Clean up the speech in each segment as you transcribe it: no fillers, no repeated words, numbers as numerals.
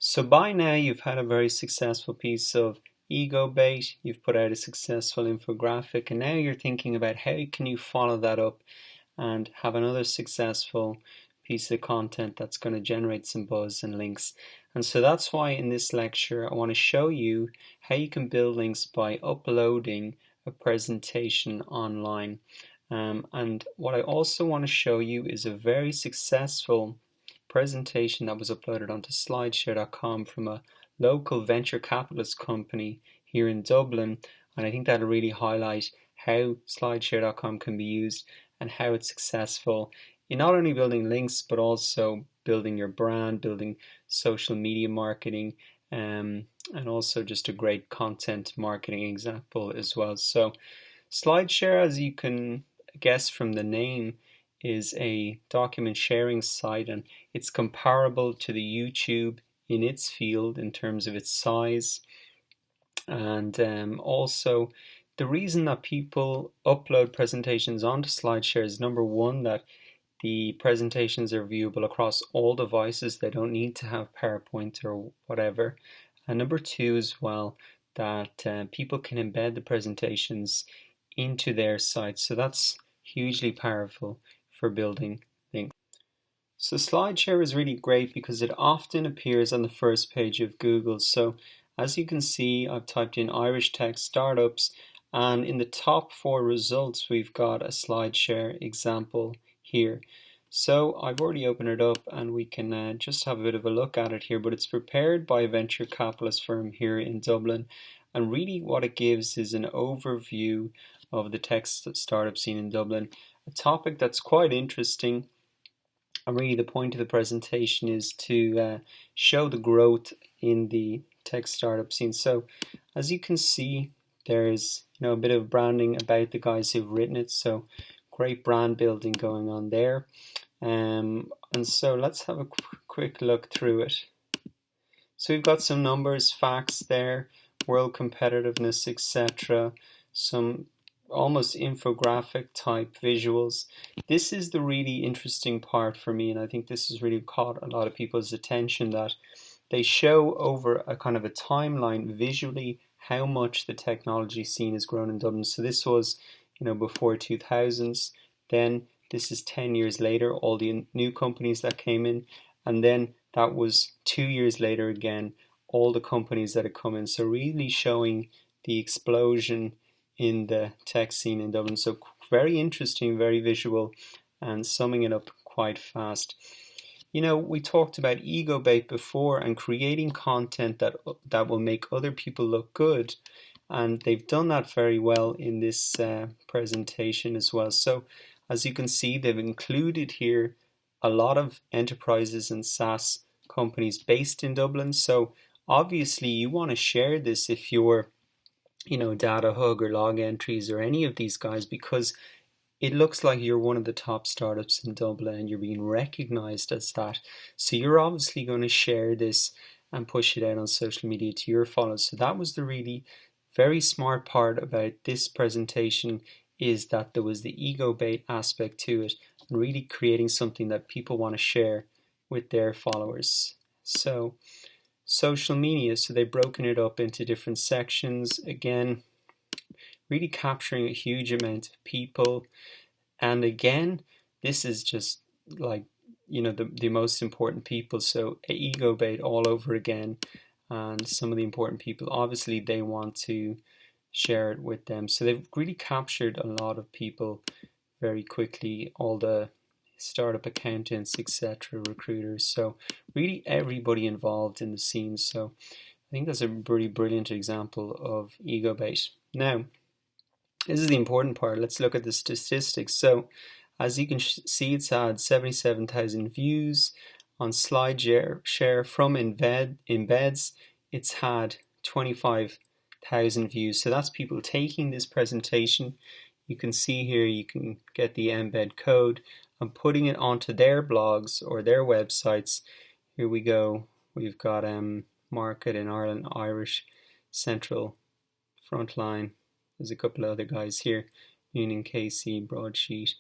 So by now you've had a very successful piece of ego bait, you've put out a successful infographic, and now you're thinking about how can you follow that up and have another successful piece of content that's going to generate some buzz and links. And so that's why in this lecture I want to show you how you can build links by uploading a presentation online. And what I also want to show you is a very successful presentation that was uploaded onto slideshare.com from a local venture capitalist company here in Dublin, and I think that'll really highlight how slideshare.com can be used and how it's successful in not only building links but also building your brand, building social media marketing, and also just a great content marketing example as well. So SlideShare, as you can guess from the name, is a document sharing site, and it's comparable to the YouTube in its field in terms of its size. And also the reason that people upload presentations onto SlideShare is, number one, that the presentations are viewable across all devices. They don't need to have PowerPoint or whatever. And number two as well, that people can embed the presentations into their site. So that's hugely powerful for building links. So SlideShare is really great because it often appears on the first page of Google. So as you can see, I've typed in Irish tech startups, and in the top 4 results we've got a SlideShare example here. So I've already opened it up and we can just have a bit of a look at it here, but it's prepared by a venture capitalist firm here in Dublin, and really what it gives is an overview of the tech startup scene in Dublin, a topic that's quite interesting. And really the point of the presentation is to show the growth in the tech startup scene. So as you can see, there's a bit of branding about the guys who've written it, so great brand building going on there. And so let's have a quick look through it. So we've got some numbers, facts there, world competitiveness, etc. Some almost infographic type visuals. This is the really interesting part for me, and I think this has really caught a lot of people's attention, that they show over a kind of a timeline visually how much the technology scene has grown in Dublin. So this was before 2000s, then this is 10 years later, all the new companies that came in, and then that was 2 years later again, all the companies that had come in. So really showing the explosion in the tech scene in Dublin. So very interesting, very visual, and summing it up quite fast. We talked about ego bait before and creating content that will make other people look good, and they've done that very well in this presentation as well. So as you can see, they've included here a lot of enterprises and SaaS companies based in Dublin. So obviously you want to share this if you're DataHug or Log Entries or any of these guys, because it looks like you're one of the top startups in Dublin and you're being recognized as that. So you're obviously going to share this and push it out on social media to your followers. So that was the really very smart part about this presentation, is that there was the ego bait aspect to it and really creating something that people want to share with their followers. So social media, so they've broken it up into different sections, again really capturing a huge amount of people. And again, this is just like the most important people, so ego bait all over again. And some of the important people, obviously they want to share it with them, so they've really captured a lot of people very quickly, all the startup accountants, etc., recruiters, so really everybody involved in the scene. So I think that's a pretty brilliant example of ego bait. Now this is the important part. Let's look at the statistics. So as you can see, it's had 77,000 views on SlideShare. From embeds, it's had 25,000 views. So that's people taking this presentation. You can see here, you can get the embed code and putting it onto their blogs or their websites. Here we go. We've got Market in Ireland, Irish Central, Frontline. There's a couple of other guys here, Union KC, Broadsheet.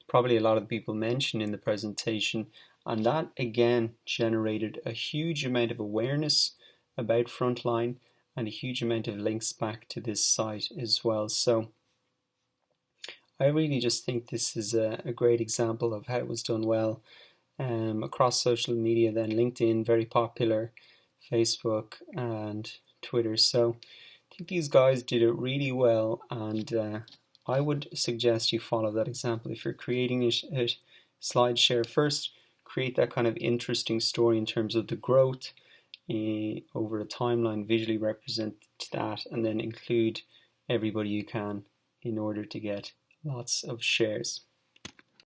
Probably a lot of people mentioned in the presentation, And that again generated a huge amount of awareness about Frontline and a huge amount of links back to this site as well. So I really just think this is a great example of how it was done well across social media. Then LinkedIn, very popular, Facebook and Twitter. So I think these guys did it really well, and I would suggest you follow that example. If you're creating a SlideShare, first create that kind of interesting story in terms of the growth over a timeline, visually represent that, and then include everybody you can in order to get lots of shares.